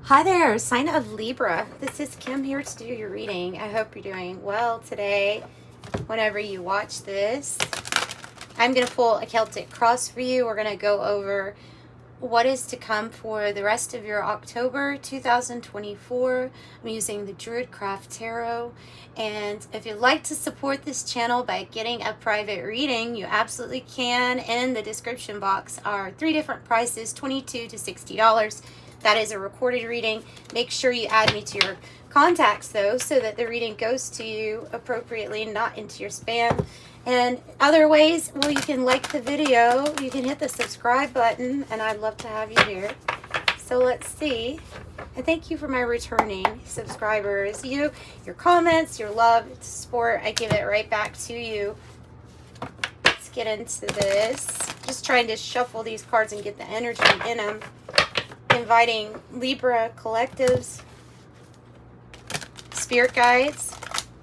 Hi there, sign of Libra. This is Kim here to do your reading. I hope you're doing well today. Whenever you watch this, I'm going to pull a Celtic cross for you. We're going to go over what is to come for the rest of your October 2024. I'm using the Druid Craft Tarot. And if you'd like to support this channel by getting a private reading, you absolutely can. In the description box are 3 different prices, $22 to $60. That is a recorded reading. Make sure you add me to your contacts though, so that the reading goes to you appropriately, not into your spam. And other ways, well, you can like the video, you can hit the subscribe button, and I'd love to have you here. So let's see. And thank you for my returning subscribers. Your comments, your love, support, I give it right back to you. Let's get into this. Just trying to shuffle these cards and get the energy in them. Inviting Libra collectives, spirit guides,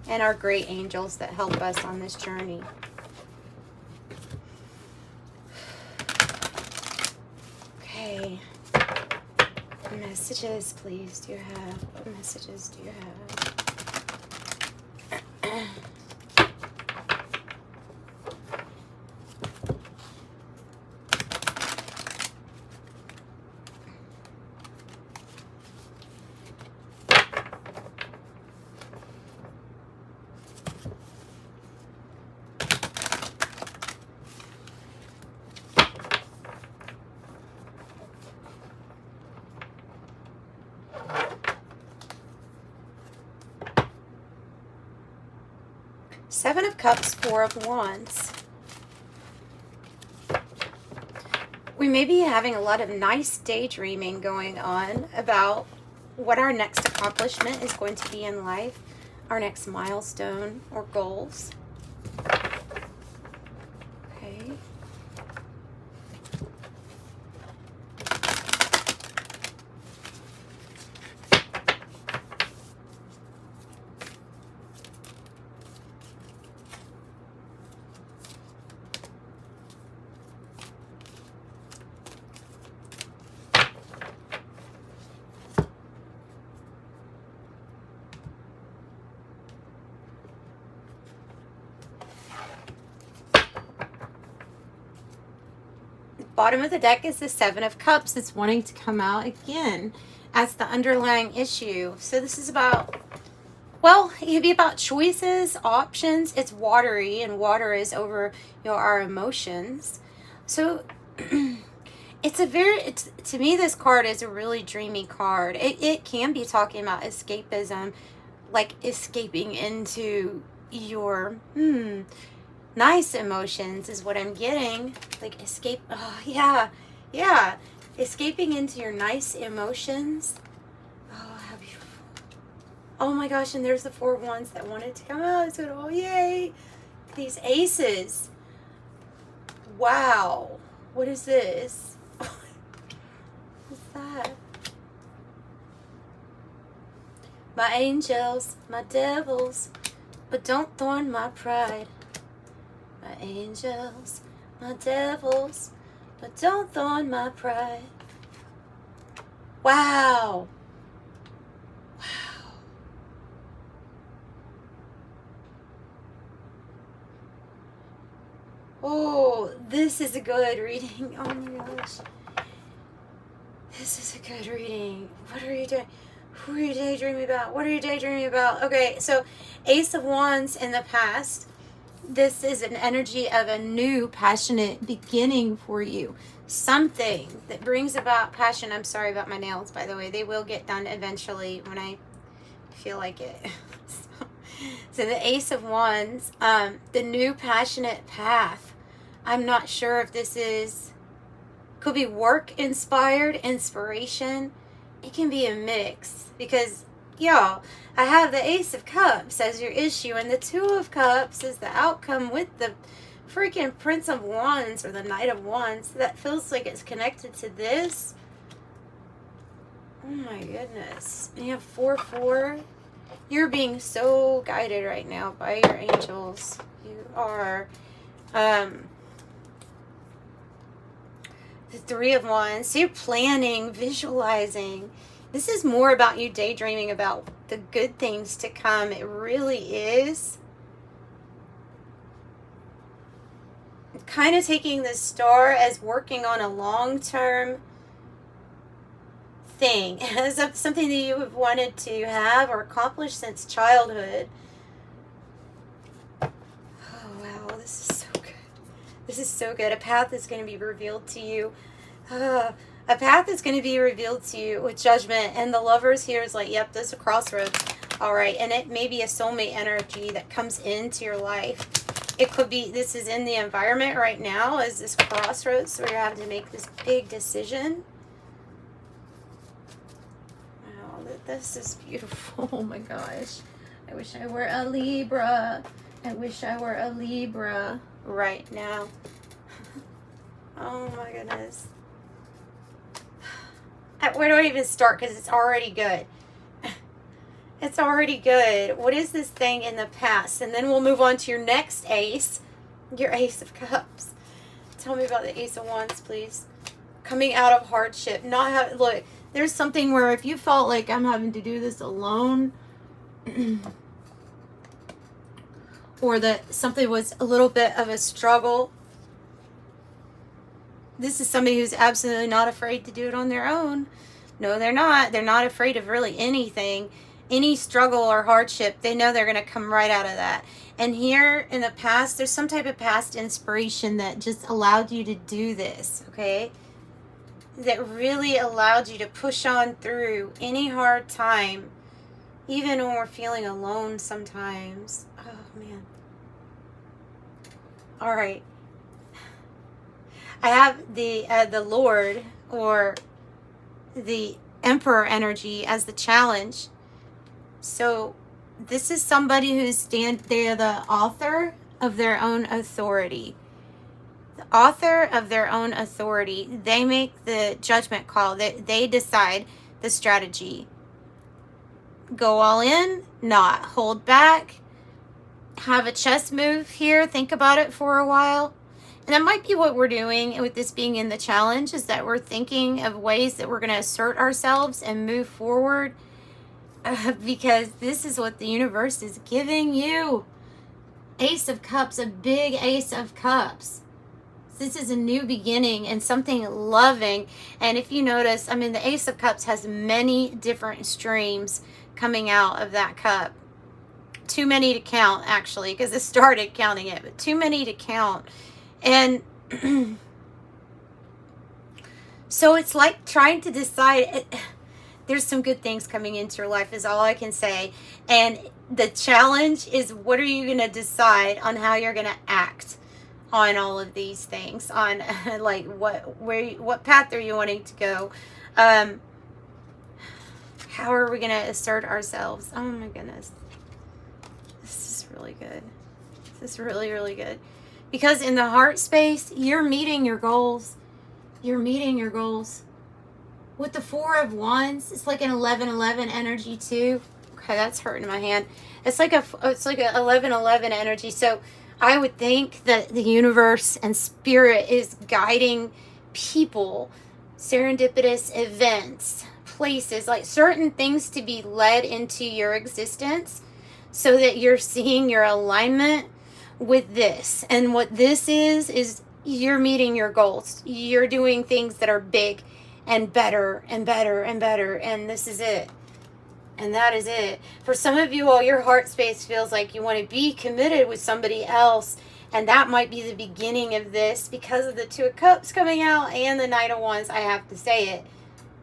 and our great angels that help us on this journey. Okay. What messages, please, do you have? What messages do you have? 7 of Cups, 4 of Wands. We may be having a lot of nice daydreaming going on about what our next accomplishment is going to be in life, our next milestone or goals. Okay. Bottom of the deck is the 7 of Cups. It's wanting to come out again as the underlying issue. So this is about, well, it could be about choices, options. It's watery, and water is over, our emotions. So to me, this card is a really dreamy card. It can be talking about escapism, like escaping into your, nice emotions is what I'm getting. Like escape. Oh, yeah. Escaping into your nice emotions. Oh, how beautiful. Oh my gosh, and there's the 4 Wands that wanted to come out. So, oh, yay. These aces. Wow. What is this? What's that? My angels, my devils, but don't thorn my pride. My angels, my devils, but don't thorn my pride. Wow. Wow. Oh, this is a good reading. Oh my gosh. This is a good reading. What are you doing? Who are you daydreaming about? What are you daydreaming about? Okay, so Ace of Wands in the past. This is an energy of a new passionate beginning for you. Something that brings about passion. I'm sorry about my nails, by the way. They will get done eventually when I feel like it. So the Ace of Wands, the new passionate path. I'm not sure if this could be work inspired, inspiration. It can be a mix because, y'all, I have the Ace of Cups as your issue, and the 2 of Cups is the outcome with the freaking Prince of Wands or the Knight of Wands. That feels like it's connected to this. Oh my goodness. And you have 4-4. You're being so guided right now by your angels. You are. The 3 of Wands. So you're planning, visualizing. This is more about you daydreaming about the good things to come. It really is. Kind of taking the star as working on a long-term thing, as something that you have wanted to have or accomplish since childhood. Oh wow, this is so good. This is so good. A path is going to be revealed to you. A path is going to be revealed to you with judgment, and the Lovers here is like, yep, there's a crossroads. All right, and it may be a soulmate energy that comes into your life. It could be, this is in the environment right now, is this crossroads where you're having to make this big decision. Wow, this is beautiful. Oh my gosh. I wish I were a Libra. I wish I were a Libra right now. Oh my goodness. Where do I even start? Because it's already good. It's already good. What is this thing in the past? And then we'll move on to your next ace. Your Ace of Cups. Tell me about the Ace of Wands, please. Coming out of hardship. Not have, look, there's something where if you felt like I'm having to do this alone, or that something was a little bit of a struggle, this is somebody who's absolutely not afraid to do it on their own. No, they're not. They're not afraid of really anything. Any struggle or hardship, they know they're going to come right out of that. And here in the past, there's some type of past inspiration that just allowed you to do this, okay? That really allowed you to push on through any hard time, even when we're feeling alone sometimes. Oh, man. All right. I have the Lord or the Emperor energy as the challenge. So this is somebody who's they're the author of their own authority. The author of their own authority. They make the judgment call. They decide the strategy. Go all in, not hold back. Have a chess move here. Think about it for a while. And that might be what we're doing with this being in the challenge, is that we're thinking of ways that we're going to assert ourselves and move forward, because this is what the universe is giving you. Ace of Cups, a big Ace of Cups. This is a new beginning and something loving. And if you notice, I mean, the Ace of Cups has many different streams coming out of that cup. Too many to count, actually, because I started counting it, but too many to count. And so it's like trying to decide. There's some good things coming into your life is all I can say. And the challenge is, what are you going to decide on how you're going to act on all of these things? On like what path are you wanting to go? How are we going to assert ourselves? Oh my goodness. This is really good. This is really, really good. Because in the heart space, you're meeting your goals. You're meeting your goals. With the Four of Wands, it's like an 11-11 energy too. Okay, that's hurting my hand. It's like a 11-11 energy. So I would think that the universe and spirit is guiding people, serendipitous events, places, like certain things to be led into your existence, so that you're seeing your alignment with this. And what this is you're meeting your goals. You're doing things that are big and better and better and better. And this is it. And that is it. For some of you all, your heart space feels like you want to be committed with somebody else. And that might be the beginning of this, because of the Two of Cups coming out and the Knight of Wands. I have to say it.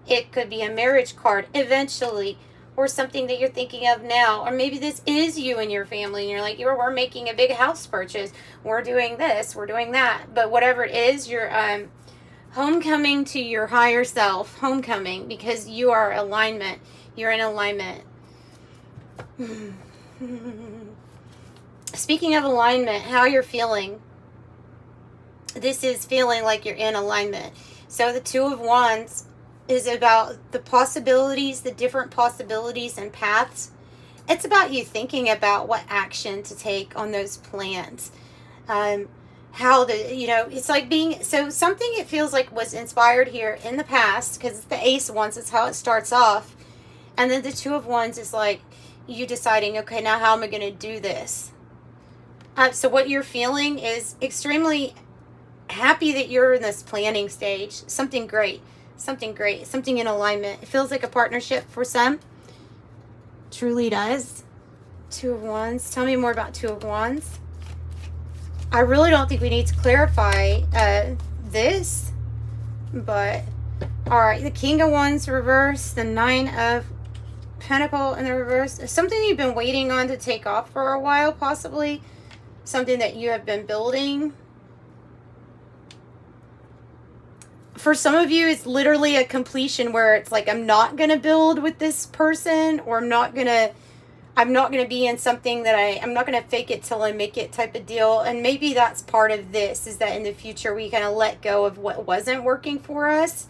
It could be a marriage card eventually, or something that you're thinking of now. Or maybe this is you and your family, and you're like, we're making a big house purchase. We're doing this, we're doing that. But whatever it is, you're homecoming to your higher self. Homecoming, because you are alignment. You're in alignment. Speaking of alignment, how you're feeling. This is feeling like you're in alignment. So the Two of Wands is about the possibilities, the different possibilities and paths. It's about you thinking about what action to take on those plans. How it's like being, so something it feels like was inspired here in the past, because it's the Ace of Wands, it's how it starts off. And then the Two of Wands is like you deciding, okay, now how am I going to do this? So what you're feeling is extremely happy that you're in this planning stage. Something great. Something great. Something in alignment. It feels like a partnership for some. Truly does. Two of Wands. Tell me more about Two of Wands. I really don't think we need to clarify this. But, alright. The King of Wands reverse. The Nine of Pentacle in the reverse. Something you've been waiting on to take off for a while, possibly. Something that you have been building. For some of you, it's literally a completion where it's like, I'm not going to build with this person, or I'm not going to be in something that I'm not going to fake it till I make it type of deal. And maybe that's part of this, is that in the future, we kind of let go of what wasn't working for us.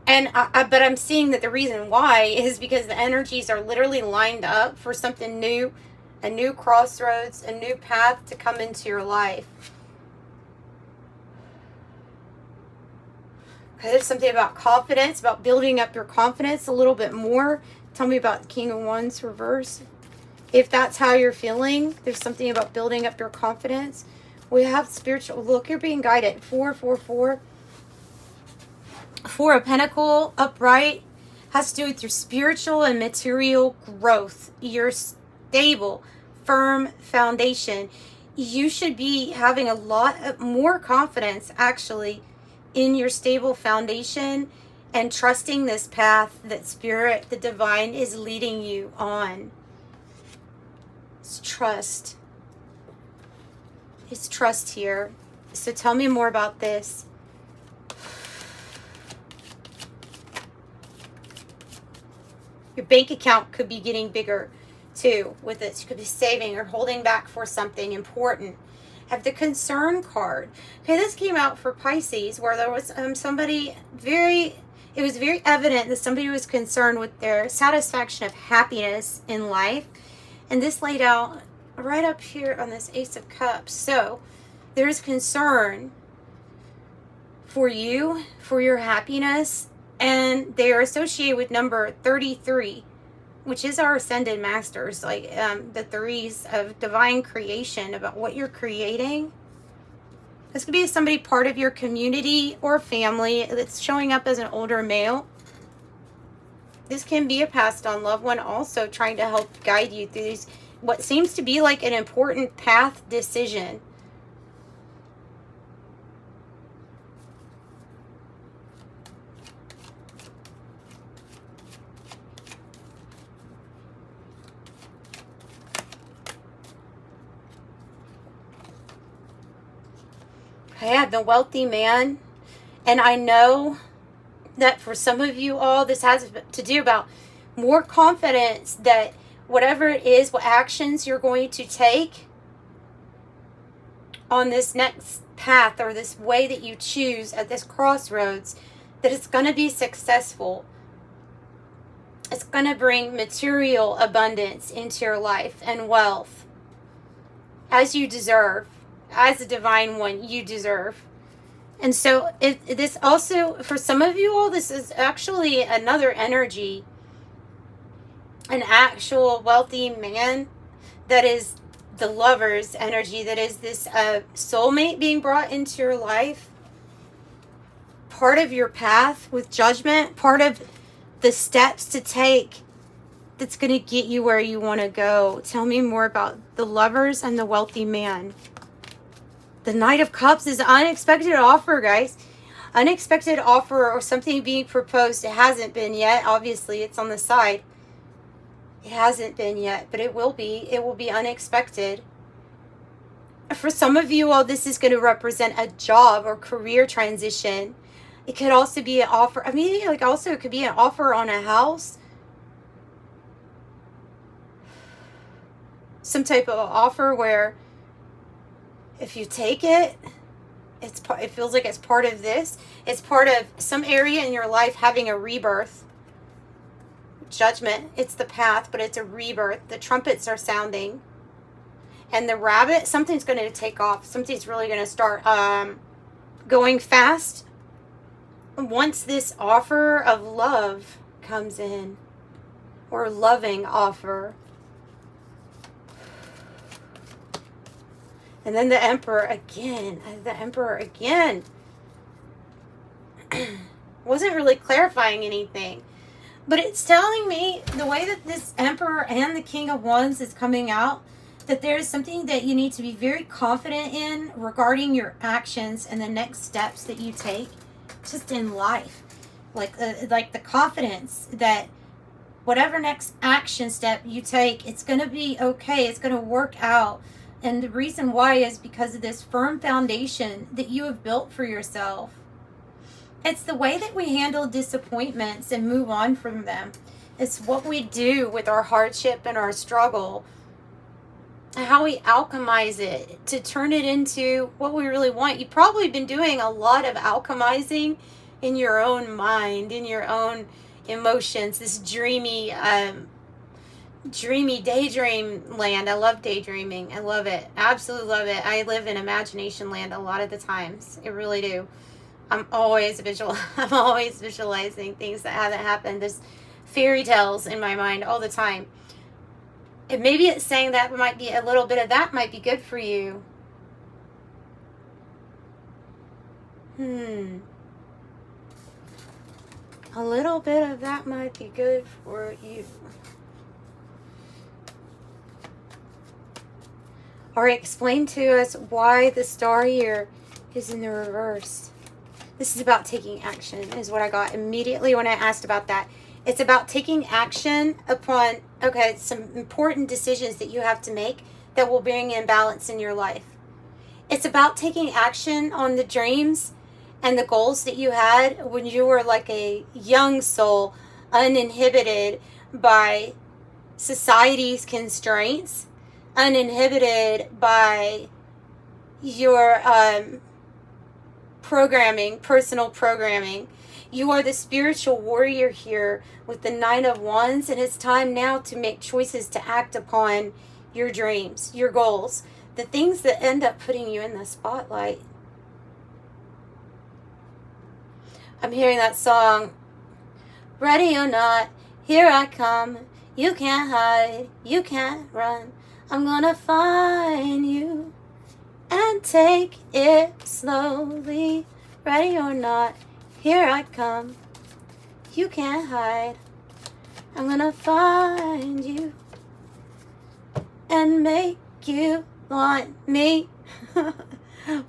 And but I'm seeing that the reason why is because the energies are literally lined up for something new, a new crossroads, a new path to come into your life. Okay, there's something about confidence, about building up your confidence a little bit more. Tell me about the King of Wands reverse. If that's how you're feeling, there's something about building up your confidence. We have spiritual, look, you're being guided. 444. Four of Pentacle upright has to do with your spiritual and material growth. Your stable, firm foundation. You should be having a lot of more confidence, actually, in your stable foundation, and trusting this path that Spirit, the divine, is leading you on. It's trust. It's trust here. So tell me more about this. Your bank account could be getting bigger too with this. You could be saving or holding back for something important. Have the concern card. Okay, this came out for Pisces, where there was somebody it was very evident that somebody was concerned with their satisfaction of happiness in life. And this laid out right up here on this Ace of Cups. So there's concern for you, for your happiness, and they are associated with number 33, which is our ascended masters, like the threes of divine creation, about what you're creating. This could be somebody part of your community or family that's showing up as an older male. This can be a passed on loved one also, trying to help guide you through these, what seems to be like an important path decision. I have the wealthy man, and I know that for some of you all, this has to do about more confidence that whatever it is, what actions you're going to take on this next path, or this way that you choose at this crossroads, that it's going to be successful. It's going to bring material abundance into your life and wealth, as you deserve. As a divine one, you deserve. And so this also, for some of you all, this is actually another energy. An actual wealthy man that is the lover's energy, that is this soulmate being brought into your life. Part of your path with judgment, part of the steps to take that's going to get you where you want to go. Tell me more about the lovers and the wealthy man. The Knight of Cups is an unexpected offer, guys. Unexpected offer, or something being proposed. It hasn't been yet. Obviously, it's on the side. It hasn't been yet, but it will be. It will be unexpected. For some of you all, this is going to represent a job or career transition. It could also be an offer. I mean, like, also it could be an offer on a house. Some type of offer where, if you take it, it feels like it's part of this. It's part of some area in your life having a rebirth. Judgment, it's the path, but it's a rebirth. The trumpets are sounding. And the rabbit, something's going to take off. Something's really going to start going fast once this offer of love comes in. or loving offer. And then the Emperor again. The Emperor again. Wasn't really clarifying anything. But it's telling me the way that this Emperor and the King of Wands is coming out, that there is something that you need to be very confident in regarding your actions and the next steps that you take just in life. Like the confidence that whatever next action step you take, it's going to be okay. It's going to work out. And the reason why is because of this firm foundation that you have built for yourself. It's the way that we handle disappointments and move on from them. It's what we do with our hardship and our struggle. How we alchemize it to turn it into what we really want. You've probably been doing a lot of alchemizing in your own mind, in your own emotions, this dreamy daydream land. I love daydreaming. I love it. Absolutely love it. I live in imagination land a lot of the times. I really do. I'm always visualizing things that haven't happened. There's fairy tales in my mind all the time. And maybe it's saying that might be a little bit of that might be good for you. A little bit of that might be good for you. All right, explain to us why the star here is in the reverse. This is about taking action, is what I got immediately when I asked about that. It's about taking action upon, some important decisions that you have to make that will bring in balance in your life. It's about taking action on the dreams and the goals that you had when you were like a young soul, uninhibited by society's constraints, uninhibited by your personal programming. You are the spiritual warrior here with the Nine of Wands, and it's time now to make choices to act upon your dreams, your goals, the things that end up putting you in the spotlight. I'm hearing that song, ready or not, here I come. You can't hide, you can't run. I'm gonna find you and take it slowly. Ready or not, here I come. You can't hide. I'm gonna find you and make you want me.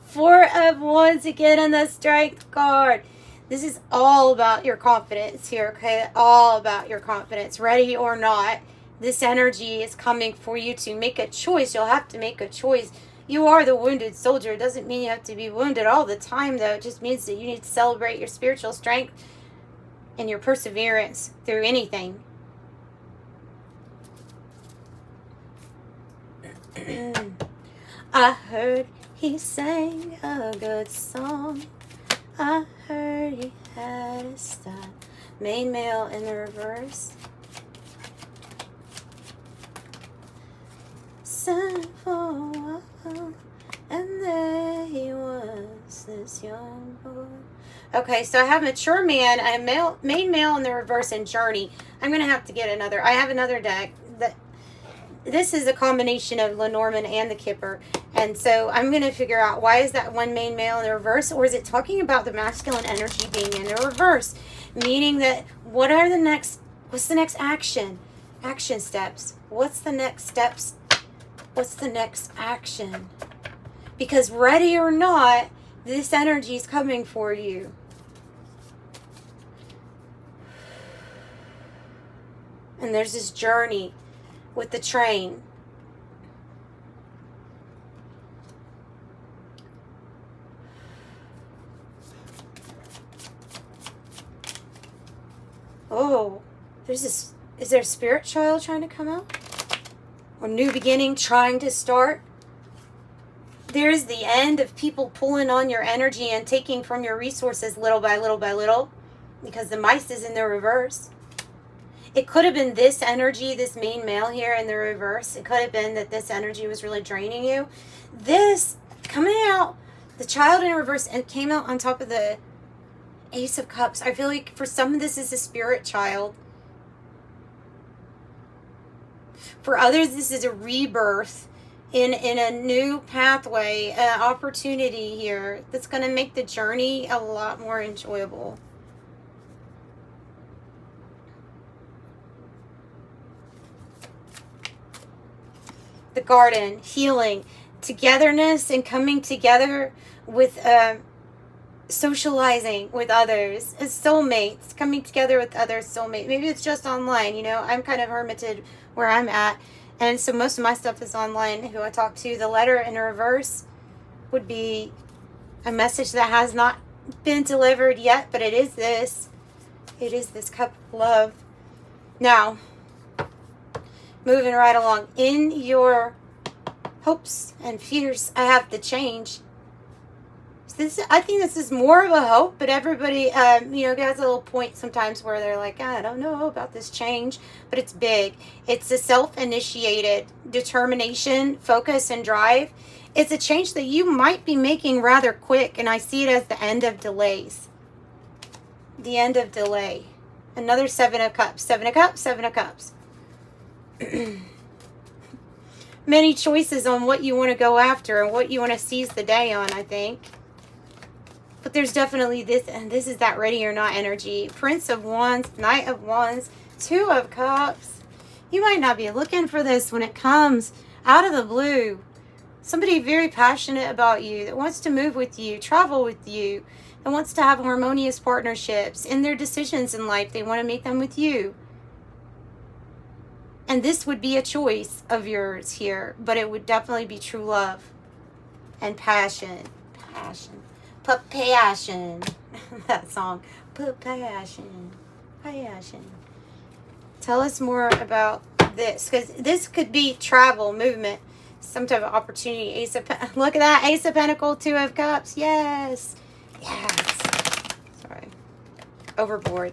4 of Wands again on the Strength card. This is all about your confidence here, okay? All about your confidence. Ready or not, this energy is coming for you to make a choice. You'll have to make a choice. You are the wounded soldier. It doesn't mean you have to be wounded all the time, though. It just means that you need to celebrate your spiritual strength and your perseverance through anything. I heard he sang a good song. I heard he had a style. Main male in the reverse. Simple, and there he was, this young boy. Okay, so I have mature man, I have main male in the reverse, and journey. I'm gonna have to get another. I have another deck. This is a combination of Lenormand and the Kipper, and so I'm gonna figure out why is that one main male in the reverse, or is it talking about the masculine energy being in the reverse, meaning that what's the next action steps? What's the next steps? What's the next action? Because ready or not, this energy is coming for you. And there's this journey with the train. Oh, there's this. Is there a spirit child trying to come out? Or new beginning trying to start? There's the end of people pulling on your energy and taking from your resources little by little by little, because the mice is in the reverse. It could have been this energy, this main male here in the reverse. It could have been that this energy was really draining you. This coming out, the child in reverse, and came out on top of the Ace of Cups. I feel like for some of this is a spirit child. For others, this is a rebirth in a new pathway, an opportunity here that's going to make the journey a lot more enjoyable. The garden, healing, togetherness, and coming together with socializing with others, as soulmates, coming together with other soulmates. Maybe it's just online, you know, I'm kind of hermited where I'm at, and so most of my stuff is online, who I talk to. The letter in reverse would be a message that has not been delivered yet, but it is this cup of love. Now, moving right along, in your hopes and fears, I have the change. I think this is more of a hope, but everybody, you know, has a little point sometimes where they're like, I don't know about this change, but it's big. It's a self-initiated determination, focus, and drive. It's a change that you might be making rather quick, and I see it as the end of delays. The end of delay. Another 7 of Cups. 7 of Cups, 7 of Cups. Many choices on what you want to go after and what you want to seize the day on, I think. But there's definitely this, and this is that ready or not energy. Prince of Wands, Knight of Wands, 2 of Cups. You might not be looking for this when it comes out of the blue. Somebody very passionate about you, that wants to move with you, travel with you, that wants to have harmonious partnerships in their decisions in life. They want to make them with you. And this would be a choice of yours here, but it would definitely be true love and passion. Passion. Put passion. That song. Put passion. Passion. Tell us more about this, because this could be travel, movement, some type of opportunity. Look at that. Ace of Pentacles, 2 of Cups. Yes. Yes. Sorry. Overboard.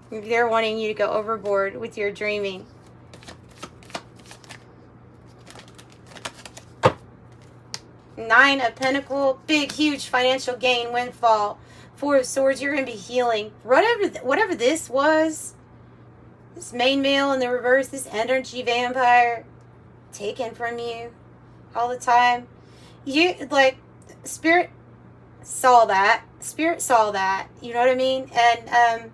They're wanting you to go overboard with your dreaming. Nine of Pentacles, big, huge financial gain, windfall. 4 of Swords, you're going to be healing. Whatever this was, this main male in the reverse, this energy vampire taken from you all the time. You, like, Spirit saw that. Spirit saw that. You know what I mean? And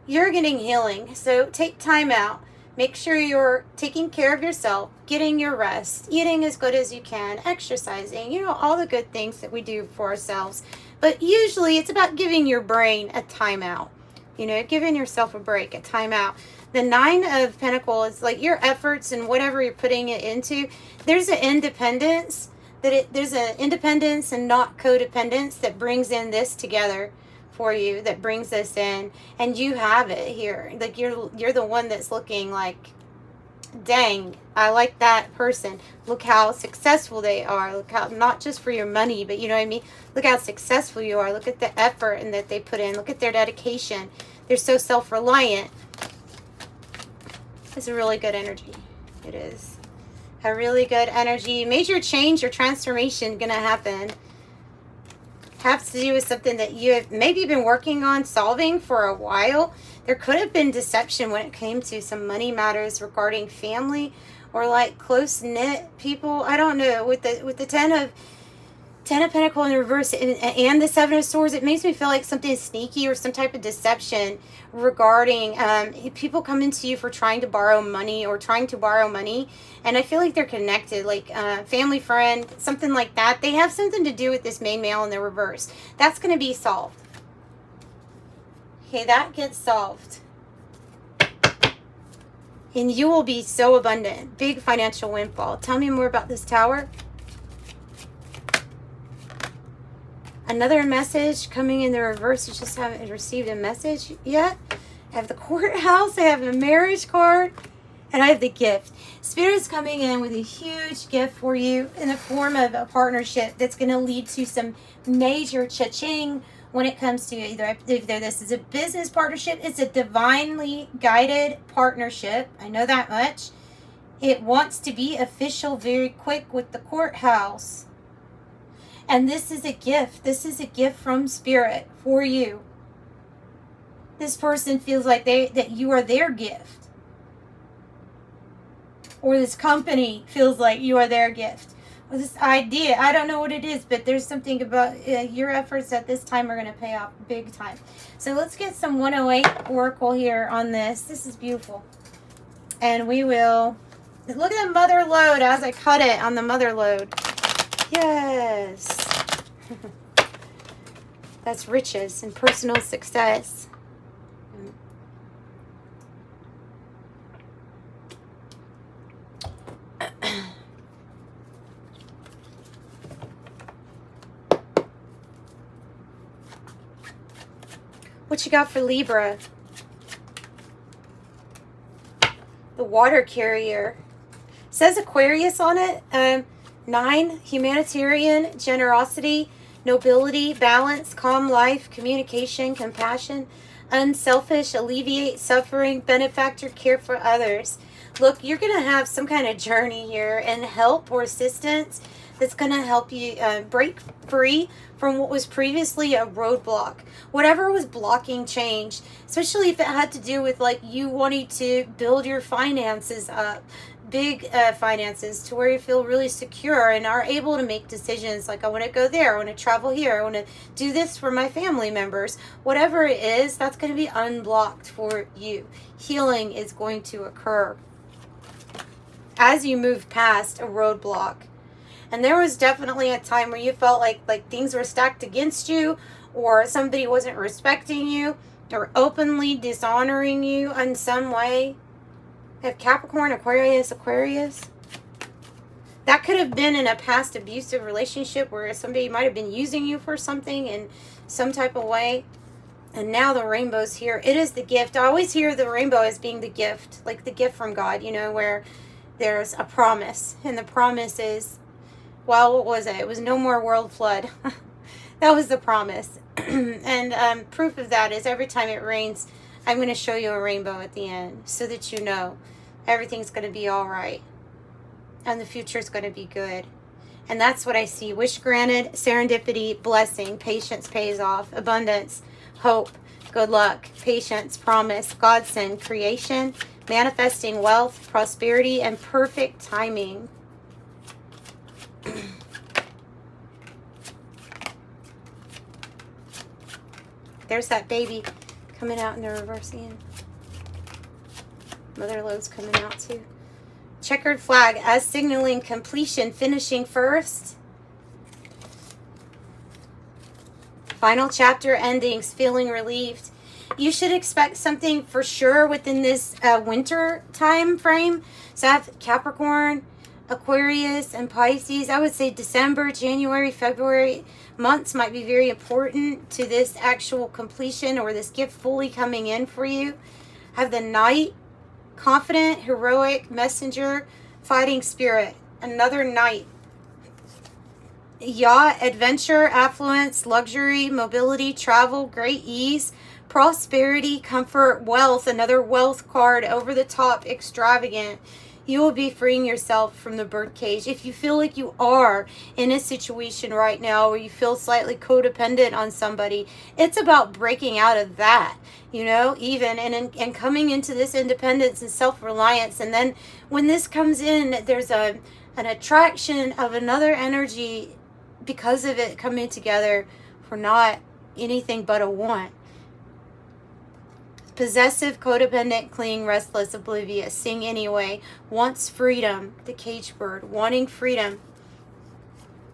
you're getting healing. So take time out. Make sure you're taking care of yourself, getting your rest, eating as good as you can, exercising, you know, all the good things that we do for ourselves. But usually it's about giving your brain a timeout, you know, giving yourself a break, a timeout. The 9 of Pentacles is like your efforts and whatever you're putting it into. There's an independence, there's an independence and not codependence that brings in this together for you, that brings this in, and you have it here. Like you're the one that's looking like, dang, I like that person. Look how successful they are. Look how, not just for your money, but you know what I mean? Look how successful you are. Look at the effort and that they put in. Look at their dedication. They're so self-reliant. It's a really good energy. It is a really good energy. Major change or transformation gonna happen. Has to do with something that you have maybe been working on solving for a while. There could have been deception when it came to some money matters regarding family or like close-knit people. I don't know. With the 10 of Pentacles in reverse and the 7 of Swords, it makes me feel like something sneaky or some type of deception regarding people coming to you for trying to borrow money or trying to borrow money. And I feel like they're connected, like family, friend, something like that. They have something to do with this main male in the reverse. That's going to be solved. Okay, that gets solved. And you will be so abundant. Big financial windfall. Tell me more about this Tower. Another message coming in the reverse. You just haven't received a message yet. I have the courthouse. I have a marriage card. And I have the gift. Spirit's coming in with a huge gift for you in the form of a partnership that's going to lead to some major cha-ching when it comes to either this is a business partnership. It's a divinely guided partnership. I know that much. It wants to be official very quick with the courthouse. And this is a gift. This is a gift from Spirit for you. This person feels like that you are their gift. or this company feels like you are their gift. Or this idea, I don't know what it is, but there's something about your efforts at this time are going to pay off big time. So let's get some 108 Oracle here on this. This is beautiful. And we will, look at the mother lode as I cut it on the mother lode. Yes. That's riches and personal success. What you got for Libra? The water carrier. Says Aquarius on it. 9, humanitarian, generosity, nobility, balance, calm life, communication, compassion, unselfish, alleviate suffering, benefactor, care for others. Look, you're going to have some kind of journey here and help or assistance that's going to help you break free from what was previously a roadblock. Whatever was blocking change, especially if it had to do with like you wanting to build your finances up, big finances, to where you feel really secure and are able to make decisions like I want to go there, I want to travel here, I want to do this for my family members. Whatever it is, that's going to be unblocked for you. Healing is going to occur as you move past a roadblock. And there was definitely a time where you felt like things were stacked against you, or somebody wasn't respecting you or openly dishonoring you in some way. Have Capricorn, Aquarius. That could have been in a past abusive relationship where somebody might have been using you for something in some type of way. And now the rainbow's here. It is the gift. I always hear the rainbow as being the gift, like the gift from God, you know, where there's a promise. And the promise is, well, what was it? It was no more world flood. That was the promise. And proof of that is every time it rains, I'm going to show you a rainbow at the end so that you know everything's going to be all right. And the future is going to be good. And that's what I see. Wish granted, serendipity, blessing, patience pays off, abundance, hope, good luck, patience, promise, godsend, creation, manifesting wealth, prosperity, and perfect timing. There's that baby coming out in the reverse again. Mother lode's coming out too. Checkered flag as signaling completion, finishing first. Final chapter endings, feeling relieved. You should expect something for sure within this winter time frame. So I have Capricorn, Aquarius, and Pisces. I would say December, January, February months might be very important to this actual completion or this gift fully coming in for you. I have the Knight, confident, heroic, messenger, fighting spirit. Another Knight. Yacht, adventure, affluence, luxury, mobility, travel, great ease, prosperity, comfort, wealth. Another wealth card, over the top, extravagant. You will be freeing yourself from the birdcage. If you feel like you are in a situation right now where you feel slightly codependent on somebody, it's about breaking out of that, you know, even and coming into this independence and self-reliance. And then when this comes in, there's an attraction of another energy because of it coming together for not anything but a want. Possessive, codependent, clinging, restless, oblivious, sing anyway, wants freedom, the cage bird, wanting freedom.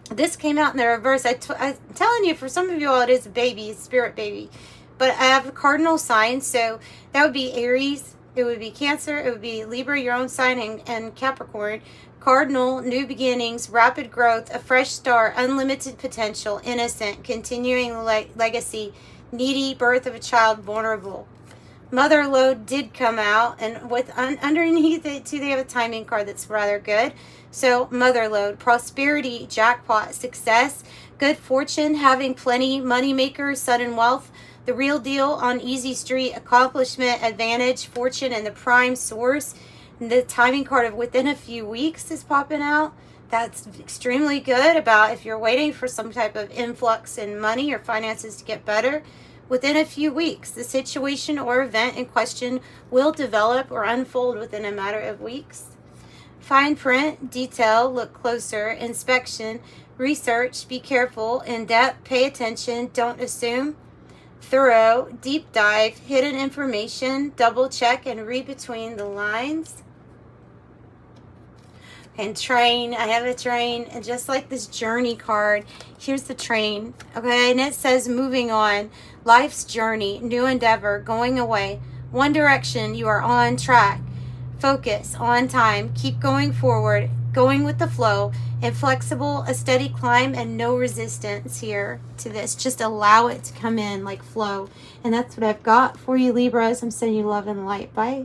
This came out in the reverse. I'm telling you, for some of you all, it is a baby, a spirit baby. But I have cardinal signs, so that would be Aries, it would be Cancer, it would be Libra, your own sign, and Capricorn. Cardinal, new beginnings, rapid growth, a fresh start, unlimited potential, innocent, continuing legacy, needy, birth of a child, vulnerable. Mother lode did come out, and with underneath it too, they have a timing card that's rather good. So mother lode, prosperity, jackpot, success, good fortune, having plenty, money maker, sudden wealth, the real deal, on easy street, accomplishment, advantage, fortune, and the prime source. And the timing card of within a few weeks is popping out. That's extremely good about if you're waiting for some type of influx in money or finances to get better. Within a few weeks, the situation or event in question will develop or unfold within a matter of weeks. Fine print, detail, look closer, inspection, research, be careful, in depth, pay attention, don't assume, thorough, deep dive, hidden information, double check and read between the lines. And train, I have a train, and just like this journey card, here's the train, okay, and it says moving on, life's journey, new endeavor, going away, one direction, you are on track, focus, on time, keep going forward, going with the flow, inflexible, a steady climb, and no resistance here to this, just allow it to come in like flow. And that's what I've got for you, Libras. I'm sending you love and light. Bye.